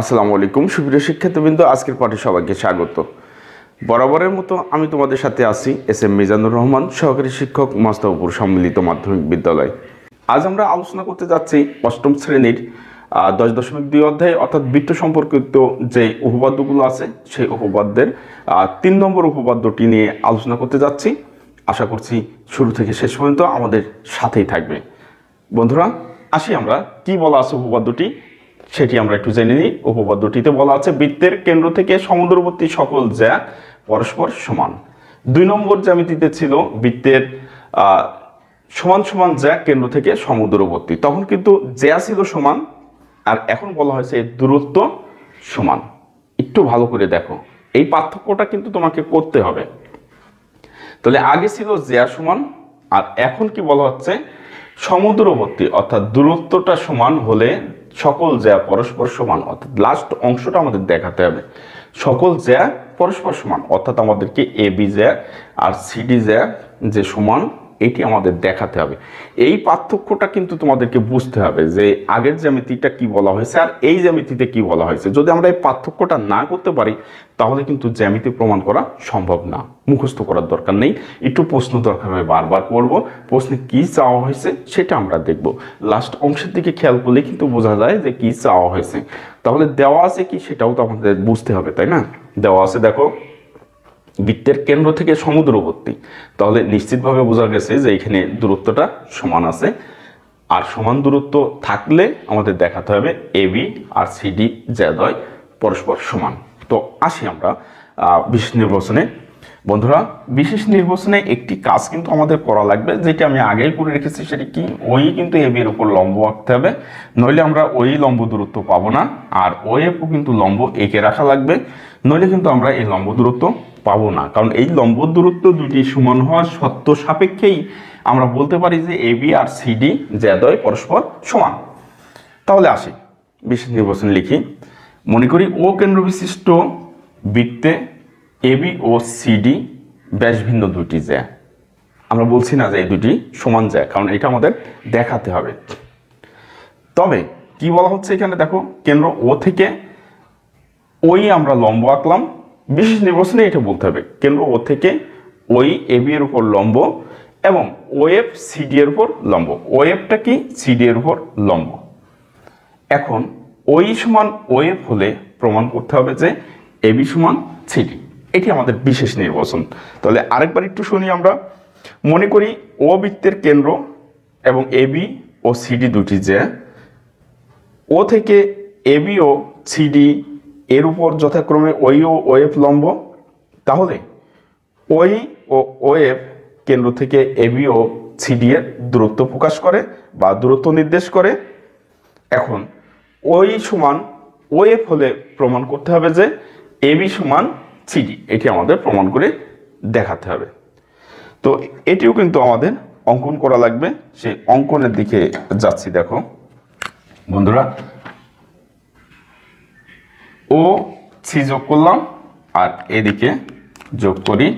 আসসালামু আলাইকুম সুপ্রিয় শিক্ষার্থীবৃন্দ, আজকের পাঠে সবাইকে স্বাগত। বরাবরের মতো আমি তোমাদের সাথে আছি এস.এম. মিজানুর রহমান, সহকারী শিক্ষক, মস্তাবপুর সম্মিলিত মাধ্যমিক বিদ্যালয়। আজ আমরা আলোচনা করতে যাচ্ছি অষ্টম শ্রেণীর 10.2 অধ্যায় অর্থাৎ বৃত্ত সম্পর্কিত যে উপপাদ্যগুলো আছে সেই উপপাদ্যের 3 নম্বর উপপাদ্যটি নিয়ে আলোচনা করতে যাচ্ছি। আশা করছি শুরু থেকে শেষ পর্যন্ত আমাদের সাথেই থাকবে। বন্ধুরা, আসি আমরা কি বলা আছে উপপাদ্যটি সেটি আমরা একটু জেনে নিই। উপপাদ্যটিতে বলা আছে বৃত্তের কেন্দ্র থেকে সমুদ্রবর্তী সকল জ্যা পরস্পর সমান। 2 নম্বর জ্যামিতিতে ছিল বৃত্তের সমান সমান জ্যা কেন্দ্র থেকে সমুদ্রবর্তী, তখন কিন্তু জ্যা ছিল সমান, আর এখন বলা হয়েছে দূরত্ব সমান। একটু ভালো করে দেখো, এই পার্থক্যটা কিন্তু তোমাকে করতে হবে। তাহলে আগে ছিল জ্যা সমান, আর এখন কি বলা হচ্ছে সমুদ্রবর্তী, অর্থাৎ দূরত্বটা সমান হলে সকল জ্যা পরস্পর সমান, অর্থাৎ লাস্ট অংশটা আমাদের দেখাতে হবে সকল জ্যা পরস্পর সমান, অর্থাৎ আমাদেরকে এ বি জ্যা আর সিডি জ্যা যে সমান এটি আমাদের দেখাতে হবে। এই পার্থক্যটা কিন্তু তোমাদেরকে বুঝতে হবে যে আগের জ্যামিতিটা কি বলা হয়েছে আর এই জ্যামিতিতে কি বলা হয়েছে। যদি আমরা এই পার্থক্যটা না করতে পারি তাহলে কিন্তু জ্যামিতি প্রমাণ করা সম্ভব না। মুখস্থ করার দরকার নেই, একটু প্রশ্ন দরকার হয়, বারবার পড়বো, প্রশ্নে কি চাওয়া হয়েছে সেটা আমরা দেখব। লাস্ট অংশের দিকে খেয়াল করলে কিন্তু বোঝা যায় যে কি চাওয়া হয়েছে। তাহলে দেওয়া আছে কি সেটাও তো আমাদের বুঝতে হবে, তাই না? দেওয়া আছে দেখো বৃত্তের কেন্দ্র থেকে সমুদ্রবর্তী, তাহলে নিশ্চিতভাবে বোঝা গেছে যে এখানে দূরত্বটা সমান আছে, আর সমান দূরত্ব থাকলে আমাদের দেখাতে হবে এবি আর সিডি জ্যাদ্বয় পরস্পর সমান। তো আসি আমরা বিশেষ নির্বাচনে। বন্ধুরা, বিশেষ নির্বাচনে একটি কাজ কিন্তু আমাদের করা লাগবে, যেটা আমি আগেই করে রেখেছি। সেটি কি, ওই কিন্তু এবি এর উপর লম্ব আঁকতে হবে, নইলে আমরা ওই লম্ব দূরত্ব পাবো না। আর ওএফও কিন্তু লম্ব এঁকে রাখা লাগবে, নইলে কিন্তু আমরা এই লম্ব দূরত্ব পাবো না। কারণ এই লম্ব দূরত্ব দুটি সমান হওয়ার শর্ত সাপেক্ষেই আমরা বলতে পারি যে এবি আর সিডি জ্যাদ্বয় পরস্পর সমান। তাহলে আসি বিশেষ নির্বাচন লিখি। মনে করি ও কেন্দ্র বিশিষ্ট বৃত্তে এবি ও সিডি ব্যাস ভিন্ন দুটি জ্যা। আমরা বলছি না যে এই দুটি সমান জ্যা, কারণ এটা আমাদের দেখাতে হবে। তবে কি বলা হচ্ছে এখানে দেখো, কেন্দ্র ও থেকে ওই আমরা লম্ব আঁকলাম। বিশেষ নির্বাচনে এটা বলতে হবে কেন্দ্র ও থেকে ওই এবি এর উপর লম্ব এবং ওএফ সিডি এর উপর লম্ব। ওএফটা কি, সিডি এর উপর লম্ব। এখন ওই সমান ওএফ হলে প্রমাণ করতে হবে যে এবি সমান সিডি। এটি আমাদের বিশেষ নির্বাচন। তাহলে আরেকবার একটু শুনি আমরা। মনে করি ও বৃত্তের কেন্দ্র এবং এবি ও সিডি দুটি জ্যা। ও থেকে এবি ও সিডি এর উপর যথাক্রমে ওই ও ওএফ লম্ব। তাহলে ওই ও ওএফ কেন্দ্র থেকে এবি ও সিডি এর দূরত্ব প্রকাশ করে বা দূরত্ব নির্দেশ করে। এখন ওই সমান ওএফ হলে প্রমাণ করতে হবে যে এবি সমান সিডি। এটি আমাদের প্রমাণ করে দেখাতে হবে। তো এটিও কিন্তু আমাদের অঙ্কন করা লাগবে, সেই অঙ্কনের দিকে যাচ্ছি। দেখো বন্ধুরা, ও সি যোগ করলাম আর এদিকে যোগ করি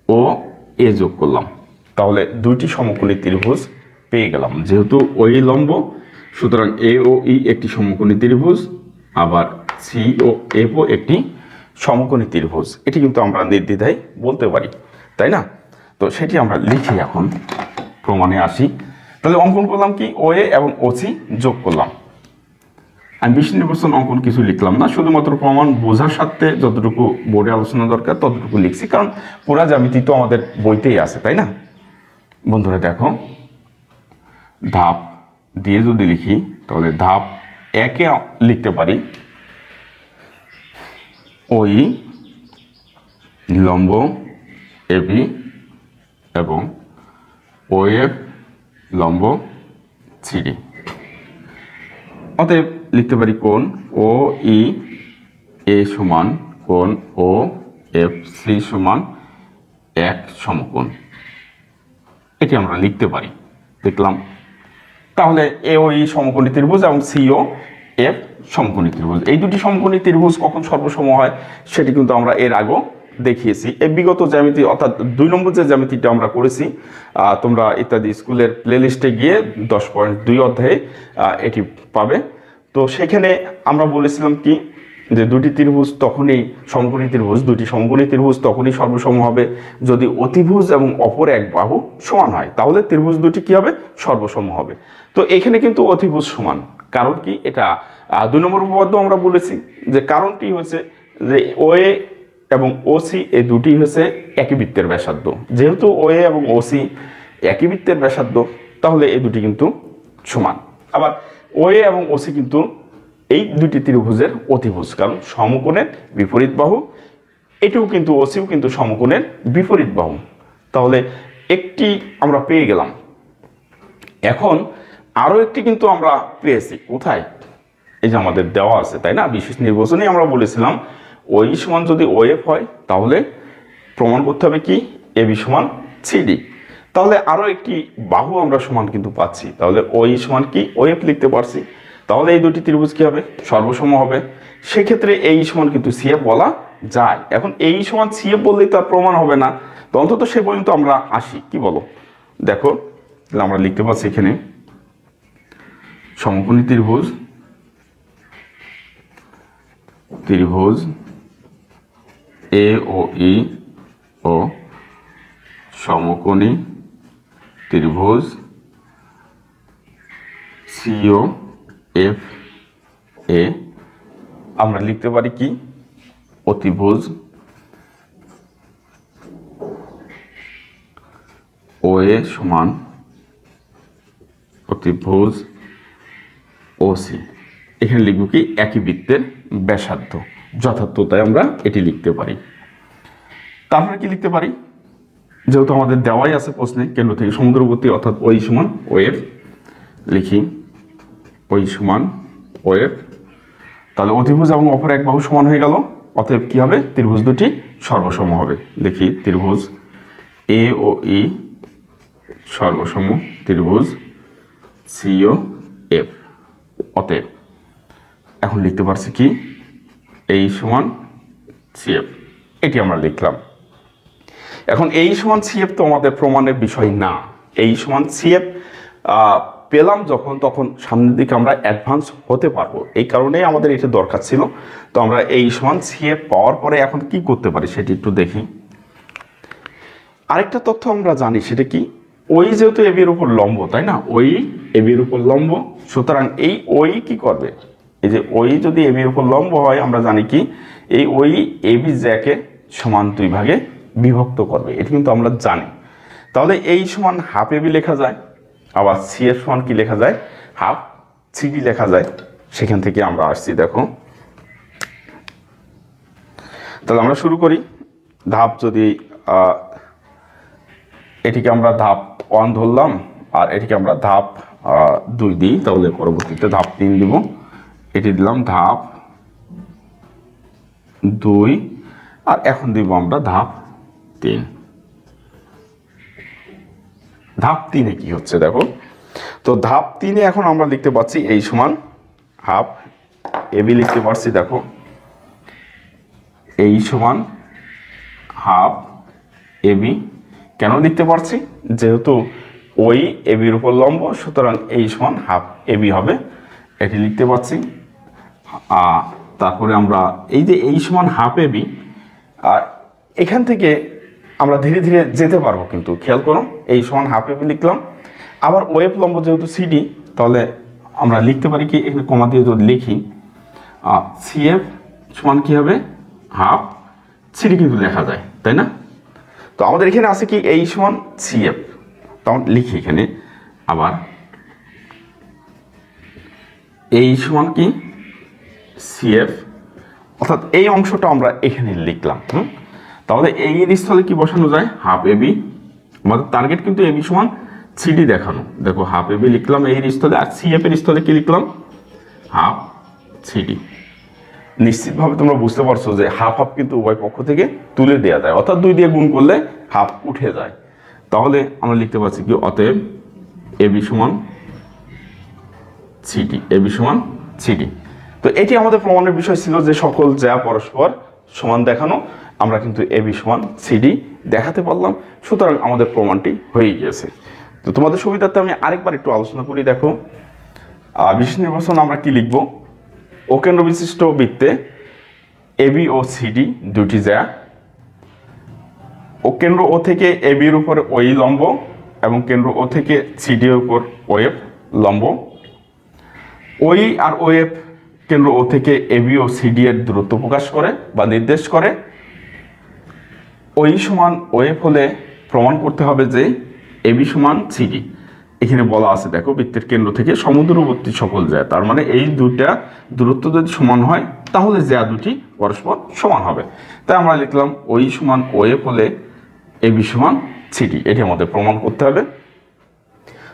ও এ যোগ করলাম, তাহলে দুইটি সমকোণী ত্রিভুজ পেয়ে গেলাম। যেহেতু ওই লম্ব, সুতরাং এ ও ই একটি সমকোণী ত্রিভুজ, আবার সি ও এফ ও একটি সমকোণী ত্রিভুজ। এটি কিন্তু আমরা নির্দ্বিধায় বলতে পারি, তাই না? তো সেটি আমরা লিখি, এখন প্রমাণে আসি। তাহলে অঙ্কন করলাম কি, ও এ এবং ও সি যোগ করলাম। আমি বিশেষ নির্বাচন অঙ্কন কিছু লিখলাম না, শুধুমাত্র প্রমাণ বোঝার সাথে যতটুকু বোর্ডে আলোচনা দরকার ততটুকু লিখছি, কারণ পুরা জ্যামিতি তো আমাদের বইতেই আছে, তাই না? বন্ধুরা দেখো, ধাপ দিয়ে যদি লিখি তাহলে ধাপ একে লিখতে পারি ওই লম্ব এবি এবং ওএফ লম্ব সিডি। অতএব লিখতে পারি কোণ ও ই এ সমান কোণ ও এফ সি সমান এক সমকোণ। এটি আমরা লিখতে পারি, দেখলাম। তাহলে এ ও ই সমকোণী ত্রিভুজ এবং সি ও এফ সমকোণী ত্রিভুজ। এই দুটি সমকোণী ত্রিভুজ কখন সর্বসম হয় সেটি কিন্তু আমরা এর আগেও দেখিয়েছি। এই বিগত জ্যামিতি অর্থাৎ 2 নম্বর যে জ্যামিতিটা আমরা করেছি, তোমরা ইত্যাদি স্কুলের প্লেলিস্টে গিয়ে 10.2 অধ্যায়ে এটি পাবে। তো সেখানে আমরা বলেছিলাম কি যে দুটি ত্রিভুজ তখনই সমকোণী ত্রিভুজ, দুটি সমকোণী ত্রিভুজ তখনই সর্বসম হবে যদি অতিভুজ এবং অপর এক বাহু সমান হয়, তাহলে ত্রিভুজ দুটি কি হবে, সর্বসম হবে। তো এখানে কিন্তু অতিভুজ সমান, কারণ কি, এটা 2 নম্বর উপপাদ্য আমরা বলেছি যে কারণটি হচ্ছে যে ওএ এবং ওসি এই দুটি হচ্ছে একই বৃত্তের ব্যাসার্ধ। যেহেতু ওএ এবং ওসি একই বৃত্তের ব্যাসার্ধ, তাহলে এই দুটি কিন্তু সমান। আবার ওএ এবং ওসি কিন্তু এই দুটি ত্রিভুজের অতিভুজ, কারণ সমকোণের বিপরীত বাহু। এটিও কিন্তু ওসিও কিন্তু সমকোণের বিপরীত বাহু। তাহলে একটি আমরা পেয়ে গেলাম। এখন আরো একটি কিন্তু আমরা পেয়েছি, কোথায়, এই যে আমাদের দেওয়া আছে, তাই না? বিশেষ নির্বাচনে আমরা বলেছিলাম ওই সমান যদি ওএফ হয় তাহলে প্রমাণ করতে হবে কি, এবি সমান সিডি। তাহলে আরো একটি বাহু আমরা সমান কিন্তু পাচ্ছি, তাহলে ওই সমান কি, ওএফ লিখতে পারছি। তাহলে এই দুটি ত্রিভুজ কি হবে, সর্বসম হবে। সেক্ষেত্রে এই সমান কিন্তু সিএফ বলা যায়। এখন এই সমান সিএফ বললেই তো আর প্রমাণ হবে না, তো অন্তত সে পর্যন্ত আমরা আসি, কি বলো? দেখো আমরা লিখতে পারছি এখানে সমকোণী ত্রিভুজ, ত্রিভুজ এ ও ই ও সমকোণী ত্রিভুজ সিও এফ এ আমরা লিখতে পারি কি, অতিভুজ ও এ সমান অতিভুজ ওসি। এখানে লিখব কি, একই বৃত্তের ব্যাসার্ধ। যথার্থতায় আমরা এটি লিখতে পারি। তারপরে কি লিখতে পারি, যেহেতু আমাদের দেওয়াই আছে প্রশ্নে কেন্দ্র থেকে সমুদ্রবর্তী, অর্থাৎ ওই সমান ওএফ লিখি, ওই সমান ওএফ। তাহলে অতিভুজ এবং অপর এক বাহু সমান হয়ে গেল, অতএব কি হবে, ত্রিভুজ দুটি সর্বসম হবে। দেখি, ত্রিভুজ এ ও ই সর্বসম ত্রিভুজ সিও এফ। অতএব এখন লিখতে পারছি কি, এই সমান সিএফ, এটি আমরা লিখলাম। এখন এই সমান সিএফ তো আমাদের প্রমাণের বিষয় না। এই সমান সিএফ পেলাম যখন, তখন সামনের দিকে আমরা অ্যাডভান্স হতে পারবো, এই কারণেই আমাদের এটা দরকার ছিল। তো আমরা এই সমান সিএফ পাওয়ার পরে এখন কি করতে পারি সেটি একটু দেখি। আরেকটা তথ্য আমরা জানি, সেটা কি, ওই যেহেতু এবি এর উপর লম্ব, তাই না, ওই এবি এর উপর লম্ব, সুতরাং এই ওই কি করবে, এই যে ওই যদি এবি এর উপর লম্ব হয়, আমরা জানি কি, এই ওই এবি জ্যাকে সমান 2 ভাগে বিভক্ত করবে, এটি কিন্তু আমরা জানি। তাহলে এই সমান হাফ এবি লেখা যায়, আবার সি এর সমান কি লেখা যায়, হাফ সিডি লেখা যায়। সেখান থেকে আমরা আসছি, দেখো। তাহলে আমরা শুরু করি। ধাপ যদি এটিকে আমরা ধাপ 1 ধরলাম, আর এটিকে আমরা ধাপ 2 দিই, তাহলে পরবর্তীতে ধাপ 3 দিব। এটি দিলাম ধাপ 2, আর এখন দিব আমরা ধাপ 3। ধাপ 3-এ কি হচ্ছে দেখো। তো ধাপ 3-এ এখন আমরা লিখতে পাচ্ছি এই সমান হাফ এবি লিখতে পারছি, দেখো, এই সমান হাফ এবি। কেন লিখতে পারছি, যেহেতু ওই এবির উপর লম্ব, সুতরাং এই সমান হাফ এবি হবে, এটি লিখতে পাচ্ছি। তারপরে আমরা এই যে এই সমান হাফ এবি, আর এখান থেকে আমরা ধীরে ধীরে যেতে পারবো, কিন্তু খেয়াল করো, এই সমান হাফ এবি লিখলাম। আবার ওয়েব লম্ব যেহেতু সিডি, তাহলে আমরা লিখতে পারি কি, এখানে কমা দিয়ে যদি লিখি সিএফ সমান কি হবে, হাফ সিডি কিন্তু লেখা যায়, তাই না? তো আমাদের এখানে আছে কি, এই সমান সিএফ, তখন লিখি এখানে আবার এই সমান কি সিএফ, অর্থাৎ এই অংশটা আমরা এখানে লিখলাম। তাহলে এই এর স্থলে কি বসানো যায়, হাফ এবি। আমাদের টার্গেট কিন্তু এবি সমান সিডি দেখানো, দেখো হাফ এবি লিখলাম এই স্থলে, আর সিএফ এর স্থলে কি লিখলাম, হাফ সিডি। নিশ্চিতভাবে তোমরা বুঝতে পারছো যে হাফ হাফ কিন্তু উভয় পক্ষ থেকে তুলে দেওয়া যায়, অর্থাৎ 2 দিয়ে গুণ করলে হাফ উঠে যায়। তাহলে আমরা লিখতে পারছি কি, অতএব এবি সমান সিডি, এবি সমান সিডি। তো এটি আমাদের প্রমাণের বিষয় ছিল যে সকল জ্যা পরস্পর সমান দেখানো। আমরা কিন্তু এবি সমান সিডি দেখাতে পারলাম, সুতরাং আমাদের প্রমাণটি হয়ে গিয়েছে। তো তোমাদের সুবিধার্থে আমি আরেকবার একটু আলোচনা করি। দেখো, বিশেষ নির্বাচন আমরা কি লিখব, ও কেন্দ্র বিশিষ্ট বৃত্তে এবি ও সিডি দুটি জ্যা, ও কেন্দ্র ও থেকে এবি এর উপর ওই লম্ব এবং কেন্দ্র ও থেকে সিডি এর উপর ওএফ লম্ব। ওই আর ওএফ কেন্দ্র ও থেকে এবি ও সিডি এর দূরত্ব প্রকাশ করে বা নির্দেশ করে। ওই সমান ওএফ হলে প্রমাণ করতে হবে যে এবি সমান সিডি। এখানে বলা আছে দেখো, বৃত্তের কেন্দ্র থেকে সমদূরবর্তী সকল জ্যা, তার মানে এই দুইটা দূরত্ব যদি সমান হয় তাহলে জ্যা দুটি পরস্পর সমান হবে। তাই আমরা লিখলাম ওই সমান ওএফ হলে এবি সমান সিডি, এটি আমাদের প্রমাণ করতে হবে।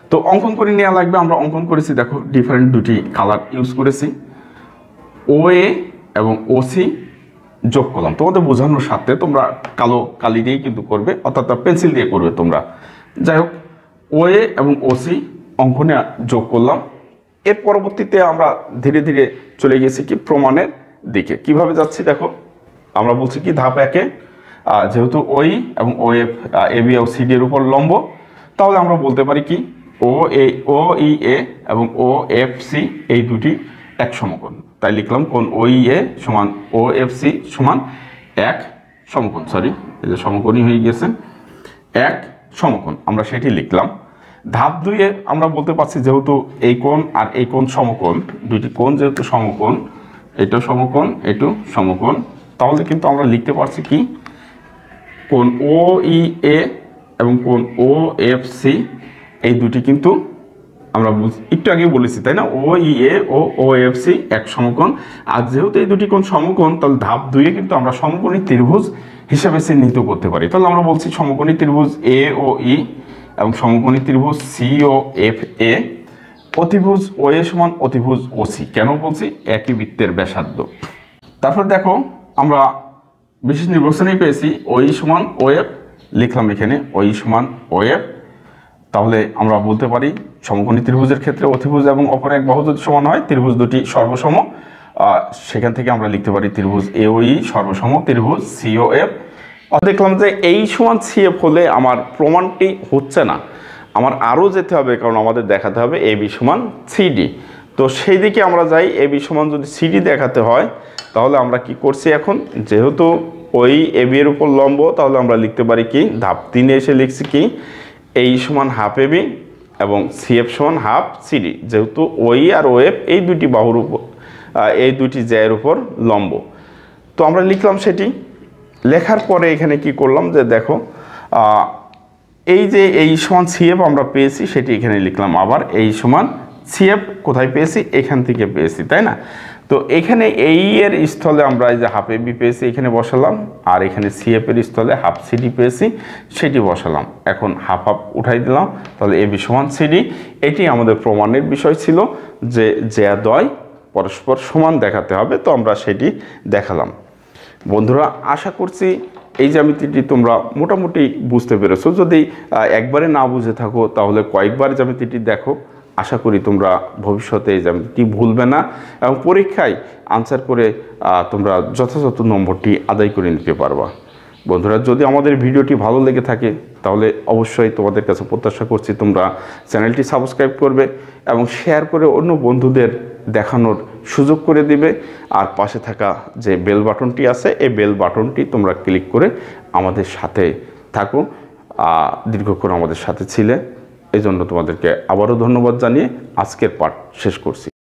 তো অঙ্কন করে নেওয়া লাগবে। আমরা অঙ্কন করেছি দেখো, ডিফারেন্ট দুটি কালার ইউজ করেছি, ওএ এবং ওসি যোগ করলাম তোমাদের বোঝানোর সাথে। তোমরা কালো কালি দিয়েই কিন্তু করবে, অর্থাৎ পেন্সিল দিয়ে করবে তোমরা। যাই হোক, ওএ এবং ওসি অঙ্কনে যোগ করলাম। এর পরবর্তীতে আমরা ধীরে ধীরে চলে গেছি কি প্রমাণের দিকে। কিভাবে যাচ্ছি দেখো, আমরা বলছি কি ধাপ একে, যেহেতু ওই এবং ওএফ এবি ও সিডি এর উপর লম্ব, তাহলে আমরা বলতে পারি কি ও ই এ এবং ও এফ সি এই দুটি এক সমকোণ। তাই লিখলাম কোণ ও ই এ সমান ও এফ সি সমান এক সমকোণ, সরি এই যে সমকোণই হয়ে গেছে, এক সমকোণ, আমরা সেটি লিখলাম। ধাপ দুইয়ে আমরা বলতে পারছি যেহেতু এই কোণ আর এই কোণ সমকোণ, দুইটি কোণ যেহেতু সমকোণ, এটাও সমকোণ এটাও সমকোণ, তাহলে কিন্তু আমরা লিখতে পারছি কি কোণ ও ই এ এবং কোণ ও এফ সি এই দুটি কিন্তু আমরা একটু আগে বলেছি তাই না, ও ই এ ও ও এফ সি এক সমকোণ। আর যেহেতু এই দুটি কোণ সমকোণ, তাহলে ধাপ দুইয়ে কিন্তু আমরা সমকোণী ত্রিভুজ হিসাবে চিহ্নিত করতে পারি। তাহলে আমরা বলছি সমকোণী ত্রিভুজ এ ও ই এবং সমকোণী ত্রিভুজ সি ও এফ এ, অতিভুজ ও এ সমান অতিভুজ ও সি। কেন বলছি, একই বৃত্তের ব্যাসার্ধ। তারপর দেখো, আমরা বিশেষ নির্বাচনেই পেয়েছি ওই সমান ও এফ, লিখলাম এখানে ওই সমান ও এফ। তাহলে আমরা বলতে পারি সমকোণী ত্রিভুজের ক্ষেত্রে অতিভুজ এবং অপর এক বাহু যদি সমান হয়, ত্রিভুজ দুটি সর্বসম, সেখান থেকে আমরা লিখতে পারি ত্রিভুজ এ ও ই সর্বসম ত্রিভুজ সি ও এফ। দেখলাম যে এই সমান সি এফ হলে আমার প্রমাণটি হচ্ছে না, আমার আরও যেতে হবে, কারণ আমাদের দেখাতে হবে এ বি সমান সিডি। তো সেই দিকে আমরা যাই। এ বি সমান যদি সিডি দেখাতে হয়, তাহলে আমরা কি করছি এখন, যেহেতু ওই এ বি এর উপর লম্ব, তাহলে আমরা লিখতে পারি কি ধাপ 3-এ এসে লিখছি কি এই সমান হাফ এ বি এবং সি এফ সমান হাফ সিডি, যেহেতু ওই আর ও এফ এই দুটি বাহুর উপর, এই দুটি জ্যায়ের উপর লম্ব। তো আমরা লিখলাম সেটি। লেখার পরে এখানে কি করলাম যে দেখো, এই যে এই সমান সিএফ আমরা পেয়েছি সেটি এখানে লিখলাম। আবার এই সমান সিএফ কোথায় পেয়েছি, এখান থেকে পেয়েছি তাই না। তো এখানে এই এর স্থলে আমরা এই যে হাফ এ বি পেয়েছি এখানে বসালাম, আর এখানে সিএফ এর স্থলে হাফ সিডি পেয়েছি সেটি বসালাম। এখন হাফ হাফ উঠাই দিলাম, তাহলে এ বি সমান সিডি। এটি আমাদের প্রমাণের বিষয় ছিল যে জ্যাদ্বয় পরস্পর সমান দেখাতে হবে, তো আমরা সেটি দেখালাম। বন্ধুরা, আশা করছি এই জ্যামিতিটি তোমরা মোটামুটি বুঝতে পেরেছো। যদি একবারে না বুঝে থাকো তাহলে কয়েকবার জ্যামিতিটি দেখো। আশা করি তোমরা ভবিষ্যতে এই জ্যামিতিটি ভুলবে না এবং পরীক্ষায় আনসার করে তোমরা যথাযথ নম্বরটি আদায় করে নিতে পারবা। বন্ধুরা, যদি আমাদের ভিডিওটি ভালো লেগে থাকে তাহলে অবশ্যই তোমাদের কাছে প্রত্যাশা করছি তোমরা চ্যানেলটি সাবস্ক্রাইব করবে এবং শেয়ার করে অন্য বন্ধুদের দেখানোর সুযোগ করে দিবে। আর পাশে থাকা যে বেল বাটনটি আছে এই বেল বাটনটি তোমরা ক্লিক করে আমাদের সাথে থাকো। দীর্ঘক্ষণ আমাদের সাথে ছিলে, এই জন্য তোমাদেরকে আবারও ধন্যবাদ জানিয়ে আজকের পাঠ শেষ করছি।